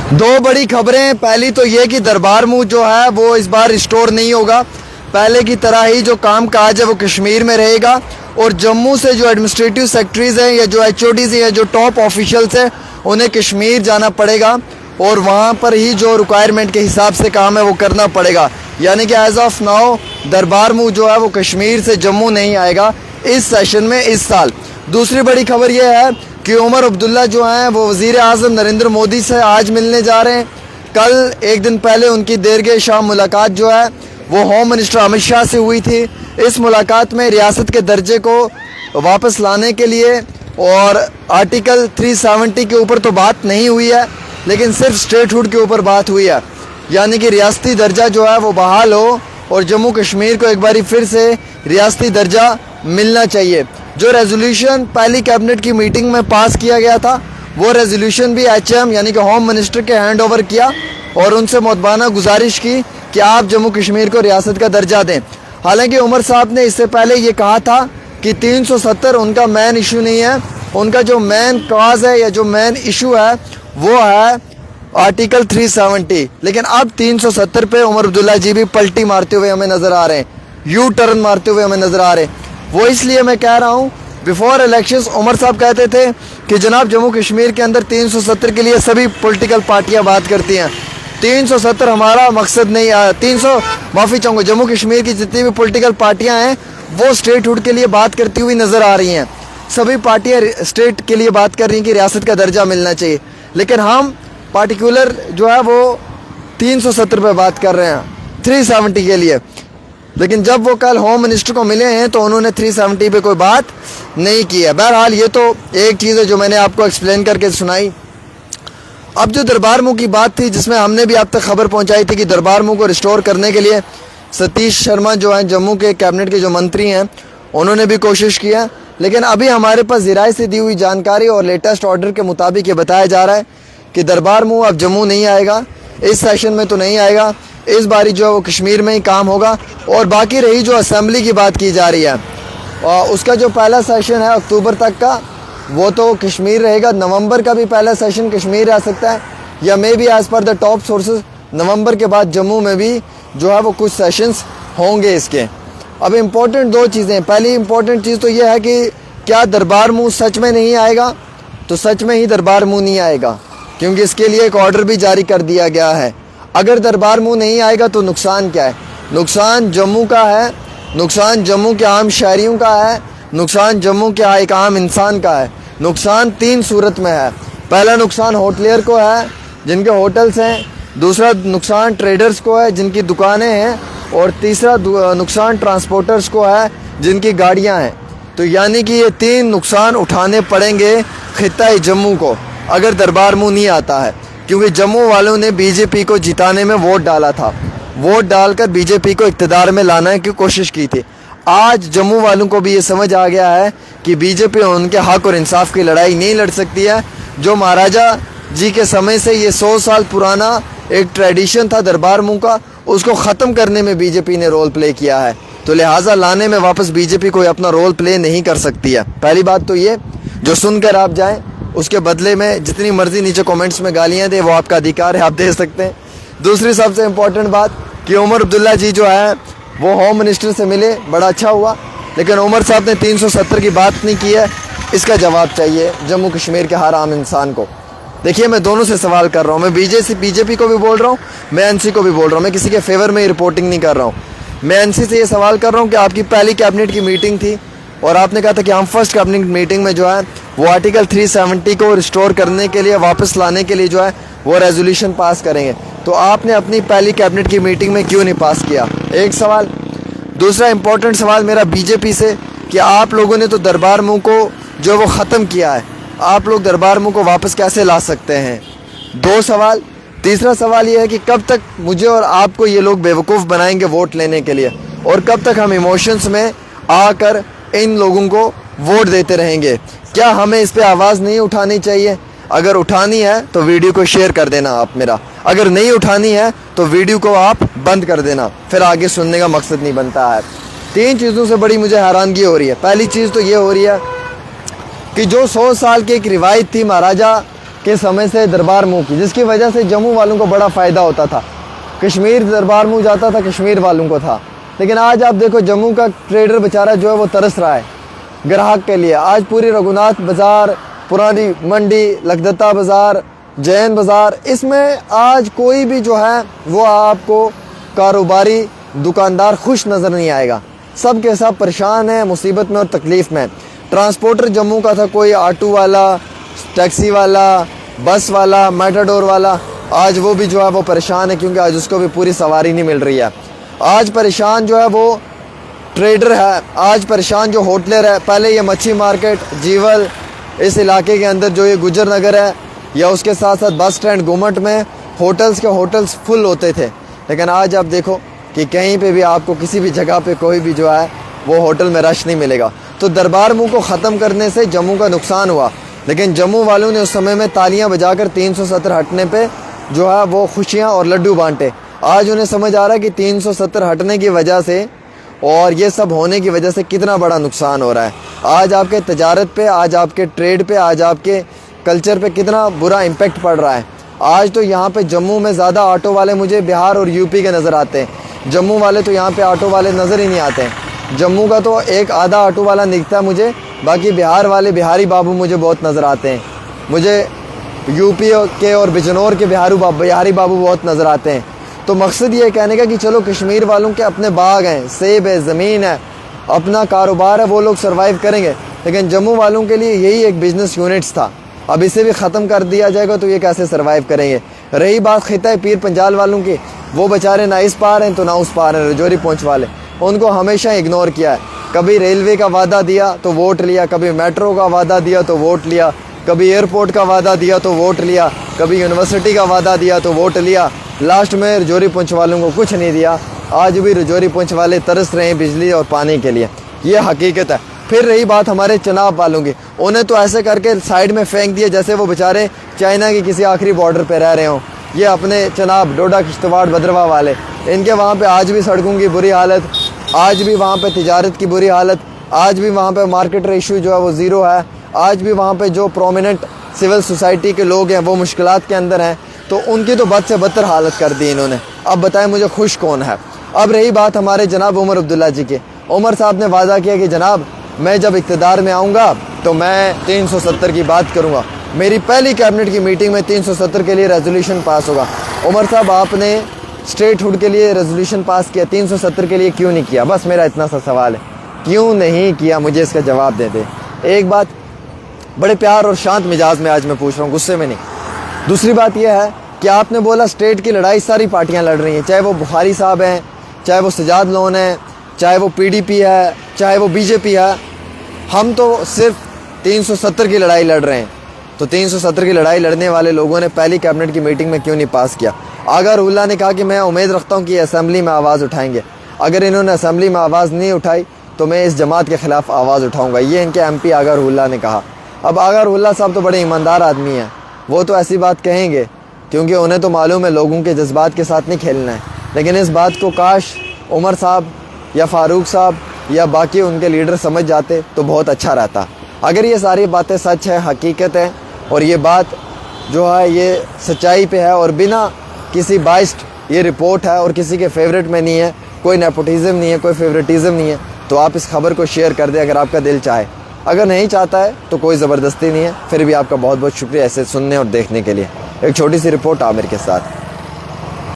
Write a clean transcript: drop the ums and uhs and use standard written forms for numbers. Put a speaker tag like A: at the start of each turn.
A: दो बड़ी खबरें। पहली तो ये कि दरबार मूव जो है वो इस बार रिस्टोर नहीं होगा। पहले की तरह ही जो काम काज है वो कश्मीर में रहेगा और जम्मू से जो एडमिनिस्ट्रेटिव सेक्रेटरीज हैं या जो एचओडीज या जो टॉप ऑफिशियल्स हैं उन्हें कश्मीर जाना पड़ेगा और वहाँ पर ही जो रिक्वायरमेंट के हिसाब से काम है वो करना पड़ेगा। यानी कि एज ऑफ नाउ दरबार मूव जो है वो कश्मीर से जम्मू नहीं आएगा इस सेशन में इस साल। दूसरी बड़ी खबर ये है कि उमर अब्दुल्ला जो हैं वो वज़ीर आज़म नरेंद्र मोदी से आज मिलने जा रहे हैं। कल एक दिन पहले उनकी देर शाम मुलाकात जो है वो होम मिनिस्टर अमित शाह से हुई थी। इस मुलाकात में रियासत के दर्जे को वापस लाने के लिए और आर्टिकल 370 के ऊपर तो बात नहीं हुई है, लेकिन सिर्फ स्टेटहुड के ऊपर बात हुई है। यानी कि रियासती दर्जा जो है वो बहाल हो और जम्मू कश्मीर को एक बारी फिर से रियासती दर्जा मिलना चाहिए। जो रेजोल्यूशन पहली कैबिनेट की मीटिंग में पास किया गया था वो रेजोल्यूशन भी एचएम यानी कि होम मिनिस्टर के हैंड ओवर किया और उनसे मुतबाना गुजारिश की कि आप जम्मू कश्मीर को रियासत का दर्जा दें। हालांकि उमर साहब ने इससे पहले ये कहा था कि 370 उनका मेन इशू नहीं है, उनका जो मेन काज है या जो मेन इशू है वो है आर्टिकल 370। लेकिन अब 370 पे उमर अब्दुल्ला जी भी पलटी मारते हुए हमें नज़र आ रहे हैं, यू टर्न मारते हुए हमें नज़र आ रहे हैं। वो इसलिए मैं कह रहा हूँ, बिफोर इलेक्शंस उमर साहब कहते थे कि जनाब जम्मू कश्मीर के अंदर 370 के लिए सभी पॉलिटिकल पार्टियां बात करती हैं। 370 हमारा मकसद नहीं है। 300 माफ़ी चाहूँगा, जम्मू कश्मीर की जितनी भी पॉलिटिकल पार्टियां हैं वो स्टेटहुड के लिए बात करती हुई नज़र आ रही हैं। सभी पार्टियां स्टेट के लिए बात कर रही हैं कि रियासत का दर्जा मिलना चाहिए, लेकिन हम पार्टिकुलर जो है वो 370 पे बात कर रहे हैं 370 के लिए। लेकिन जब वो कल होम मिनिस्टर को मिले हैं तो उन्होंने 370 पे कोई बात नहीं की है। बहरहाल ये तो एक चीज़ है जो मैंने आपको एक्सप्लेन करके सुनाई। अब जो दरबार मूव की बात थी जिसमें हमने भी आप तक खबर पहुंचाई थी कि दरबार मूव को रिस्टोर करने के लिए सतीश शर्मा जो हैं जम्मू के कैबिनेट के जो मंत्री हैं उन्होंने भी कोशिश किया, लेकिन अभी हमारे पास ज़राए से दी हुई जानकारी और लेटेस्ट ऑर्डर के मुताबिक ये बताया जा रहा है कि दरबार मूव अब जम्मू नहीं आएगा, इस सेशन में तो नहीं आएगा। इस बारी जो है वो कश्मीर में ही काम होगा। और बाकी रही जो असेंबली की बात की जा रही है और उसका जो पहला सेशन है अक्टूबर तक का वो तो कश्मीर रहेगा। नवंबर का भी पहला सेशन कश्मीर रह सकता है या maybe as per the top sources नवंबर के बाद जम्मू में भी जो है वो कुछ सेशंस होंगे इसके। अब इम्पोर्टेंट दो चीज़ें, पहली इम्पोर्टेंट चीज़ तो ये है कि क्या दरबार मूव सच में नहीं आएगा, तो सच में ही दरबार मूव नहीं आएगा क्योंकि इसके लिए एक ऑर्डर भी जारी कर दिया गया है। अगर दरबार मूव नहीं आएगा तो नुकसान क्या है? नुकसान जम्मू का है, नुकसान जम्मू के आम शहरियों का है, नुकसान जम्मू के एक आम इंसान का है। नुकसान तीन सूरत में है। पहला नुकसान होटलियर को है जिनके होटल्स हैं, दूसरा नुकसान ट्रेडर्स को है जिनकी दुकानें हैं, और तीसरा नुकसान ट्रांसपोर्टर्स को है जिनकी गाड़ियां हैं। तो यानी कि ये तीन नुकसान उठाने पड़ेंगे खित्ता जम्मू को अगर दरबार मूव नहीं आता है, क्योंकि जम्मू वालों ने बीजेपी को जिताने में वोट डाला था, वोट डालकर बीजेपी को इक़्तिदार में लाने की कोशिश की थी। आज जम्मू वालों को भी ये समझ आ गया है कि बीजेपी उनके हक और इंसाफ की लड़ाई नहीं लड़ सकती है। जो महाराजा जी के समय से ये 100 साल पुराना एक ट्रेडिशन था दरबार मूव का, उसको ख़त्म करने में बीजेपी ने रोल प्ले किया है, तो लिहाजा लाने में वापस बीजेपी कोई अपना रोल प्ले नहीं कर सकती है। पहली बात तो ये, जो सुनकर आप जाएं, उसके बदले में जितनी मर्जी नीचे कमेंट्स में गालियां दें वो आपका अधिकार है, आप दे सकते हैं। दूसरी सबसे इम्पोर्टेंट बात कि उमर अब्दुल्ला जी जो है वो होम मिनिस्टर से मिले, बड़ा अच्छा हुआ, लेकिन उमर साहब ने 370 की बात नहीं की है। इसका जवाब चाहिए जम्मू कश्मीर के हर आम इंसान को। देखिए, मैं दोनों से सवाल कर रहा हूँ, मैं बीजेपी को भी बोल रहा हूँ, मैं एनसी को भी बोल रहा हूँ, मैं किसी के फेवर में रिपोर्टिंग नहीं कर रहा हूँ। मैं एनसी से ये सवाल कर रहा हूँ कि आपकी पहली कैबिनेट की मीटिंग थी और आपने कहा था कि हम फर्स्ट कैबिनेट मीटिंग में जो है वो आर्टिकल 370 को रिस्टोर करने के लिए, वापस लाने के लिए जो है वो रेजोल्यूशन पास करेंगे। तो आपने अपनी पहली कैबिनेट की मीटिंग में क्यों नहीं पास किया? एक सवाल। दूसरा इंपॉर्टेंट सवाल मेरा बीजेपी से कि आप लोगों ने तो दरबार मूव को जो वो ख़त्म किया है, आप लोग दरबार मूव को वापस कैसे ला सकते हैं? दो सवाल। तीसरा सवाल ये है कि कब तक मुझे और आपको ये लोग बेवकूफ़ बनाएंगे वोट लेने के लिए, और कब तक हम इमोशंस में आकर इन लोगों को वोट देते रहेंगे? क्या हमें इस पर आवाज़ नहीं उठानी चाहिए? अगर उठानी है तो वीडियो को शेयर कर देना आप मेरा, अगर नहीं उठानी है तो वीडियो को आप बंद कर देना, फिर आगे सुनने का मकसद नहीं बनता है। तीन चीज़ों से बड़ी मुझे हैरानगी हो रही है। पहली चीज़ तो ये हो रही है कि जो 100 साल की एक रिवायत थी महाराजा के समय से दरबार मूव की, जिसकी वजह से जम्मू वालों को बड़ा फ़ायदा होता था। कश्मीर दरबार मूव जाता था, कश्मीर वालों को था। लेकिन आज आप देखो जम्मू का ट्रेडर बेचारा जो है वो तरस रहा है ग्राहक के लिए। आज पूरी रघुनाथ बाज़ार, पुरानी मंडी, लखदत्ता बाज़ार, जैन बाज़ार, इसमें आज कोई भी जो है वो आपको कारोबारी दुकानदार खुश नज़र नहीं आएगा। सब के सब परेशान हैं, मुसीबत में और तकलीफ़ में। ट्रांसपोर्टर जम्मू का था, कोई ऑटो वाला, टैक्सी वाला, बस वाला, मेटाडोर वाला, आज वो भी जो है वो परेशान है, क्योंकि आज उसको भी पूरी सवारी नहीं मिल रही है। आज परेशान जो है वो ट्रेडर है, आज परेशान जो होटलर है। पहले ये मच्छी मार्केट, जीवल, इस इलाके के अंदर जो ये गुजर नगर है, या उसके साथ साथ बस स्टैंड गुमट में होटल्स फुल होते थे। लेकिन आज आप देखो कि कहीं पे भी आपको किसी भी जगह पे कोई भी जो है वो होटल में रश नहीं मिलेगा। तो दरबार मूव को ख़त्म करने से जम्मू का नुकसान हुआ, लेकिन जम्मू वालों ने उस समय में तालियां बजाकर 370 हटने पे जो है वो खुशियां और लड्डू बांटे। आज उन्हें समझ आ रहा है कि 370 हटने की वजह से और ये सब होने की वजह से कितना बड़ा नुकसान हो रहा है। आज आपके तजारत पे, आज आपके ट्रेड पे, आज आपके कल्चर पे कितना बुरा इम्पेक्ट पड़ रहा है। आज तो यहाँ पे जम्मू में ज़्यादा ऑटो वाले मुझे बिहार और यूपी के नज़र आते हैं। जम्मू वाले तो यहाँ पे ऑटो वाले नज़र ही नहीं आते हैं। जम्मू का तो एक आधा ऑटो वाला दिखता है मुझे, बाकी बिहार वाले बिहारी बाबू मुझे बहुत नज़र आते हैं। मुझे यूपी के और बिजनौर के बिहारी बाबू बहुत नज़र आते हैं। तो मकसद ये कहने का कि चलो कश्मीर वालों के अपने बाग हैं, सेब है, ज़मीन है, अपना कारोबार है, वो लोग सर्वाइव करेंगे। लेकिन जम्मू वालों के लिए यही एक बिज़नेस यूनिट्स था, अब इसे भी ख़त्म कर दिया जाएगा तो ये कैसे सर्वाइव करेंगे। रही बात खिता पीर पंजाल वालों की, वो बेचारे ना इस पार हैं तो ना उस पार हैं। रजौरी पहुँच वाले, उनको हमेशा इग्नोर किया है। कभी रेलवे का वादा दिया तो वोट लिया, कभी मेट्रो का वादा दिया तो वोट लिया, कभी एयरपोर्ट का वादा दिया तो वोट लिया, कभी यूनिवर्सिटी का वादा दिया तो वोट लिया। लास्ट में रजौरी पुंछ वालों को कुछ नहीं दिया। आज भी रजौरी पुंछ वाले तरस रहे हैं बिजली और पानी के लिए, ये हकीकत है। फिर रही बात हमारे चनाब वालों की, उन्हें तो ऐसे करके साइड में फेंक दिया जैसे वो बेचारे चाइना की किसी आखिरी बॉर्डर पे रह रहे हों। ये अपने चनाब, डोडा, किश्तवाड़, भद्रवाह वाले, इनके वहाँ पे आज भी सड़कों की बुरी हालत, आज भी वहाँ पे तिजारत की बुरी हालत, आज भी वहाँ पे मार्केट रेशियो जो है वो ज़ीरो है। आज भी वहाँ पे जो प्रोमिनेंट सिविल सोसाइटी के लोग हैं वो मुश्किलात के अंदर हैं। तो उनकी तो बद से बदतर हालत कर दी इन्होंने। अब बताएं मुझे खुश कौन है। अब रही बात हमारे जनाब उमर अब्दुल्ला जी के, उमर साहब ने वादा किया कि जनाब मैं जब इक़्तिदार में आऊँगा तो मैं 370 की बात करूँगा। मेरी पहली कैबिनेट की मीटिंग में 370 के लिए रेजोल्यूशन पास होगा। उमर साहब आपने स्टेट हुड के लिए रेजोल्यूशन पास किया, 370 के लिए क्यों नहीं किया? बस मेरा इतना सा सवाल है, क्यों नहीं किया? मुझे इसका जवाब दे दे। एक बात बड़े प्यार और शांत मिजाज में आज मैं पूछ रहा हूँ, गुस्से में नहीं। दूसरी बात यह है कि आपने बोला स्टेट की लड़ाई सारी पार्टियां लड़ रही हैं, चाहे वो बुखारी साहब हैं, चाहे वो सजाद लोन है, चाहे वो पीडीपी है, चाहे वो बीजेपी है। हम तो सिर्फ 370 की लड़ाई लड़ रहे हैं। तो 370 की लड़ाई लड़ने वाले लोगों ने पहली कैबिनेट की मीटिंग में क्यों नहीं पास किया? अगर उल्ला ने कहा कि मैं उम्मीद रखता हूँ कि असेंबली में आवाज़ उठाएंगे, अगर इन्होंने असेंबली में आवाज़ नहीं उठाई तो मैं इस जमात के ख़िलाफ़ आवाज़ उठाऊँगा, ये इनके MP अगर उल्ला ने कहा। अब अगर उल्ला साहब तो बड़े ईमानदार आदमी हैं, वो तो ऐसी बात कहेंगे क्योंकि उन्हें तो मालूम है लोगों के जज्बात के साथ नहीं खेलना है। लेकिन इस बात को काश उमर साहब या फ़ारूक साहब या बाकी उनके लीडर समझ जाते तो बहुत अच्छा रहता। अगर ये सारी बातें सच है, हकीकत है, और ये बात जो है ये सच्चाई पे है और बिना किसी बाइस्ड ये रिपोर्ट है और किसी के फेवरेट में नहीं है, कोई नेपोटिज़म नहीं है, कोई फेवरेटिज़म नहीं है, तो आप इस खबर को शेयर कर दें अगर आपका दिल चाहे। अगर नहीं चाहता है तो कोई ज़बरदस्ती नहीं है। फिर भी आपका बहुत बहुत शुक्रिया ऐसे सुनने और देखने के लिए। एक छोटी सी रिपोर्ट आमिर के साथ।